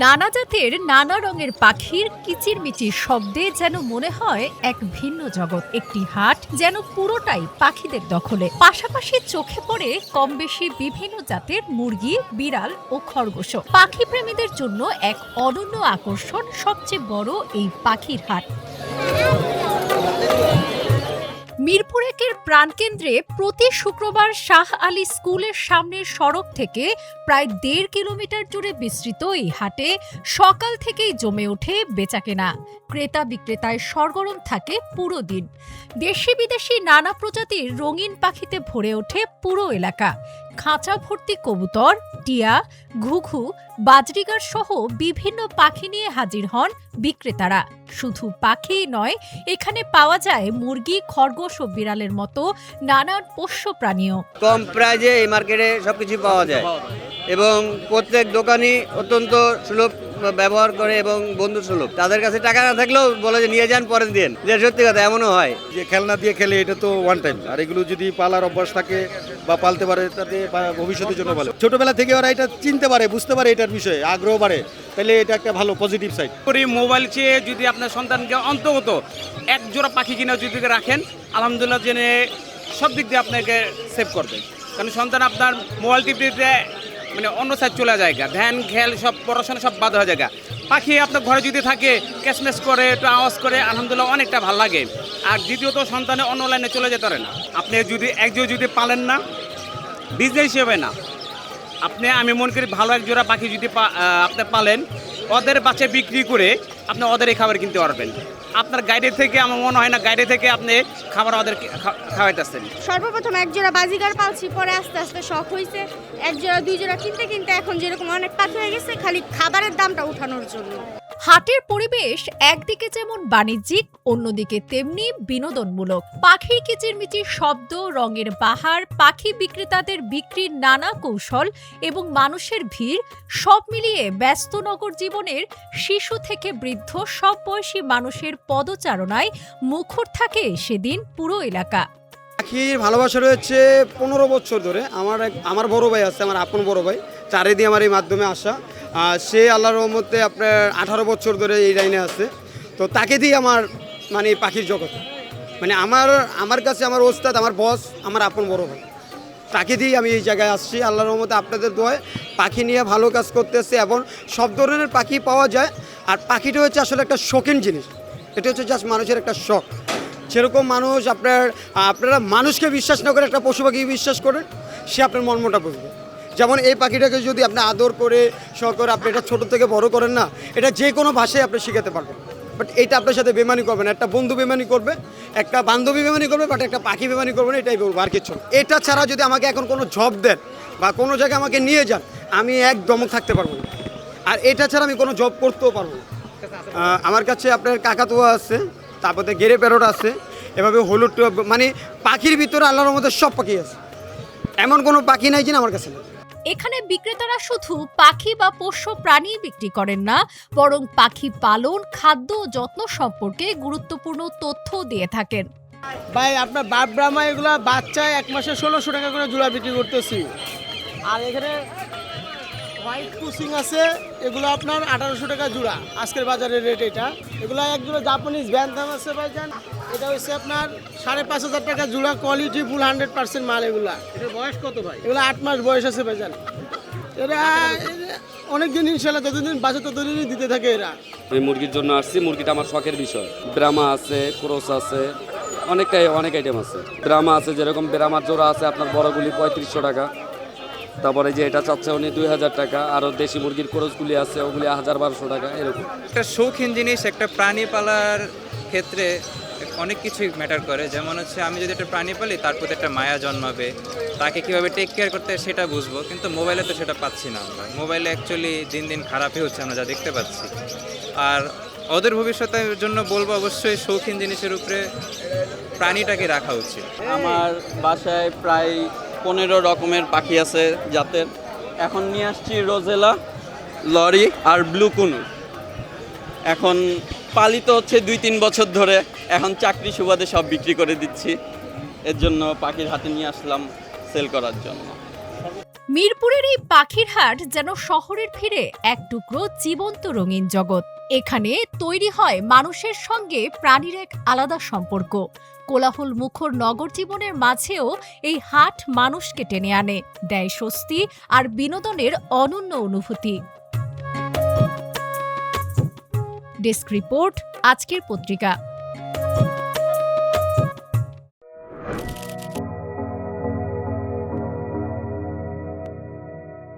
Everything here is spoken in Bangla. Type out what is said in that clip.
নানা জাতের নানা রঙের পাখির কিচিরমিচির শব্দে যেন মনে হয় এক ভিন্ন জগৎ। একটি হাট যেন পুরোটাই পাখিদের দখলে। পাশাপাশি চোখে পড়ে কম বেশি বিভিন্ন জাতের মুরগি, বিড়াল ও খরগোশ। পাখি প্রেমীদের জন্য এক অনন্য আকর্ষণ সবচেয়ে বড় এই পাখির হাট। মিরপুর একের প্রাণকেন্দ্রে প্রতি শুক্রবার শাহ আলী স্কুলের সামনের সড়ক থেকে প্রায় ১.৫ কিলোমিটার জুড়ে বিস্তৃত এই হাটে সকাল থেকেই জমে ওঠে বেচাকেনা। ক্রেতা বিক্রেতায় সরগরম থাকে পুরো দিন। দেশি বিদেশি নানা প্রজাতির রঙিন পাখিতে ভরে ওঠে পুরো এলাকা। খাঁচা ভর্তি কবুতর, টিয়া, ঘুঘু, বাজরিগার সহ বিভিন্ন পাখি নিয়ে হাজির হন বিক্রেতারা। শুধু পাখিই নয়, এখানে পাওয়া যায় মুরগি, খরগোশ ও বিড়ালের মতো নানান পোষ্য প্রাণীও। কম প্রাইজে এই মার্কেটে সবকিছু পাওয়া যায় এবং প্রত্যেক দোকানই অত্যন্ত সুলভ ব্যবহার করে এবং বন্ধু সুলভ। তাদের কাছে টাকা না থাকলেও বলে যে নিয়ে যান পরের দিন, যে সত্যি কথা এমনও হয়। যে খেলনা দিয়ে খেলে এটা তো ওয়ান টাইম, আর এগুলো যদি পালার অভ্যাস থাকে বা পালতে পারে তাতে ভবিষ্যতের জন্য ভালো। ছোটবেলা থেকে ওরা এটা চিনতে পারে, বুঝতে পারে এটার বিষয়ে আগ্রহ বাড়ে, তাহলে এটা একটা ভালো পজিটিভ সাইড। মোবাইল চেয়ে যদি আপনার সন্তানকে অন্তত এক জোড়া পাখি কিনে যদি রাখেন, আলহামদুলিল্লাহ জেনে সব দিক দিয়ে আপনাকে সেভ করবে। কারণ সন্তান আপনার মোবাইল টিপতে মানে অন্য সাইড চলে যায়, ধ্যান খেল সব পড়াশোনা সব বাদ হয়ে যায়। পাখি আপনার ঘরে যদি থাকে, ক্যাশমেস করে, একটু আওয়াজ করে, আলহামদুলিল্লাহ অনেকটা ভালো লাগে। আর দ্বিতীয়ত সন্তানে অন্য লাইনে চলে যেতে পারে না। আপনি যদি একজোড়া যদি পালেন না, বিজনেস হিসেবে না, আমি মনে করি ভালো এক জোড়া পাখি যদি আপনি পালেন, ওদের বাচ্চা বিক্রি করে আপনি ওদের এই খাবার কিনতে পারবেন। আপনার গাইডে থেকে আমার মনে হয় না গাইডে থেকে আপনি খাবার ওদের খাওয়াইতেছেন। সর্বপ্রথম এক জোড়া বাজিগার পালছি, পরে আস্তে আস্তে শখ হয়েছে এক জোড়া দুই জোড়া কিনতে কিনতে এখন যেরকম অনেক পাখি হয়ে গেছে, খালি খাবারের দামটা উঠানোর জন্য। হাটের পরিবেশ একদিকে যেমন বাণিজ্যিক, অন্যদিকে তেমনি বিনোদনমূলক। পাখির কিচিরমিচির শব্দ, রঙের বাহার, পাখি বিক্রেতাদের বিক্রির নানা কৌশল এবং মানুষের ভিড় সব মিলিয়ে ব্যস্ত নগর জীবনের শিশু থেকে বৃদ্ধ সব বয়সী মানুষের পদচারণায় মুখর থাকে সেদিন পুরো এলাকা। পাখির ভালোবাসা রয়েছে 15 বছর ধরে। আমার বড় ভাই আছে, আমার আপন বড় ভাই, চারিদি আমার এই মাধ্যমে আসা। সে আল্লাহর রহমতে আপনার 18 বছর ধরে এই লাইনে আছে। তো তাকে দিয়ে আমার মানে পাখির জগৎ, মানে আমার কাছে আমার ওস্তাদ, আমার বস, আমার আপন বড় ভাই, তাকে দিয়েই আমি এই জায়গায় আসছি। আল্লাহর রহমতে আপনাদের দোয়ায় পাখি নিয়ে ভালো কাজ করতেছে এবং সব ধরনের পাখি পাওয়া যায়। আর পাখিটা হচ্ছে আসলে একটা শৌখিন জিনিস, এটা হচ্ছে জাস্ট মানুষের একটা শখ। সেরকম মানুষ আপনারা মানুষকে বিশ্বাস না করে একটা পশু পাখি বিশ্বাস করেন, সে আপনার মর্মটা বুঝবে। যেমন এই পাখিটাকে যদি আপনি আদর করে শখ করে আপনি এটা ছোটো থেকে বড় করেন না, এটা যে কোনো ভাষায় আপনি শিখাতে পারবেন। বাট এটা আপনার সাথে বেমানি করবে না, একটা বন্ধু বেমানি করবে, একটা বান্ধবী বেমানি করবে, বাট একটা পাখি বেমানি করবে না, এটাই বলবো, আর কিছু। এটা ছাড়া যদি আমাকে এখন কোনো জব দেন বা কোনো জায়গায় আমাকে নিয়ে যান, আমি একদম থাকতে পারবো না। আর এটা ছাড়া আমি কোনো জব করতেও পারবো না। আমার কাছে আপনার কাকাতুয়া আছে, তারপরে গেরে প্যারট আছে, এভাবে হলুদ, মানে পাখির ভিতরে আল্লাহর মধ্যে সব পাখি আছে, এমন কোনো পাখি নাই যে আমার কাছে নেই। এখানে বিক্রেতারা শুধু পাখি বা পোষ্য প্রাণী বিক্রি করেন না, বরং পাখি পালন, খাদ্য ও যত্ন সম্পর্কে গুরুত্বপূর্ণ তথ্য দিয়ে থাকেন। ভাই আপনার বাপ ব্রাহ্মা এগুলা বাচ্চায় 1 মাসে 1600 টাকা করে জোড়া বিক্রি করতেছি। আর এখানে হোয়াইট কুসিং আছে, এগুলো আপনার 1800 টাকা জোড়া আজকের বাজারের রেট। এগুলো এক জোড়া জাপানিজ ব্যান্থাম আছে ভাইজান, এটা হচ্ছে আপনার 5500 টাকা জোড়া, কোয়ালিটি ফুল 100% মাল। এগুলা এটার বয়স কত ভাই? এগুলো 8 মাস বয়স আছে ভাইজান। এরা অনেকদিন ইনশাল্লাহ যতদিন বাঁচে ততদিনই দিতে থাকে এরা। আমি মুরগির জন্য আসছি, মুরগিটা আমার শখের বিষয়। ব্রাহ্মা আছে, ক্রস আছে, অনেক আইটেম আছে। ব্রাহ্মা আছে, যেরকম ব্রাহ্মার জোড়া আছে আপনার বড়গুলি 3500 টাকা, তারপরে যে এটা চাচ্ছে উনি 2000 টাকা, আরও দেশি মুরগির ক্রসগুলি আছে, ওগুলি 1000-1200 টাকা এরকম। একটা শৌখিন জিনিস, একটা প্রাণী পালার ক্ষেত্রে অনেক কিছুই ম্যাটার করে। যেমন হচ্ছে আমি যদি একটা প্রাণী পালি, তার প্রতি একটা মায়া জন্মাবে, তাকে কীভাবে টেক কেয়ার করতে সেটা বুঝবো। কিন্তু মোবাইলে তো সেটা পাচ্ছি না আমরা। মোবাইলে অ্যাকচুয়ালি দিন দিন খারাপই হচ্ছে, আমরা যা দেখতে পাচ্ছি। আর ওদের ভবিষ্যতের জন্য বলবো অবশ্যই শৌখিন জিনিসের উপরে প্রাণীটাকে রাখা উচিত। আমার বাসায় প্রায় 15 রকমের পাখি আছে জাতের। এখন নিয়ে আসছি রোজেলা, লরি আর ব্লু কুনু। এখন পালিত হচ্ছে 2-3 বছর ধরে, এখন চাকরি সুবাদে সব বিক্রি করে দিচ্ছি। এর জন্য পাখির হাতে নিয়ে আসলাম সেল করার জন্য। মিরপুরের এই পাখির হাট যেন শহরের ফিরে এক টুকরো জীবন্ত রঙিন জগৎ। এখানে তৈরি হয় মানুষের সঙ্গে প্রাণীর এক আলাদা সম্পর্ক। কোলাহল মুখর নগর জীবনের মাঝেও এই হাট মানুষকে টেনে আনে, দেয় স্বস্তি আর বিনোদনের অনন্য অনুভূতি। ডেস্ক রিপোর্ট, আজকের পত্রিকা।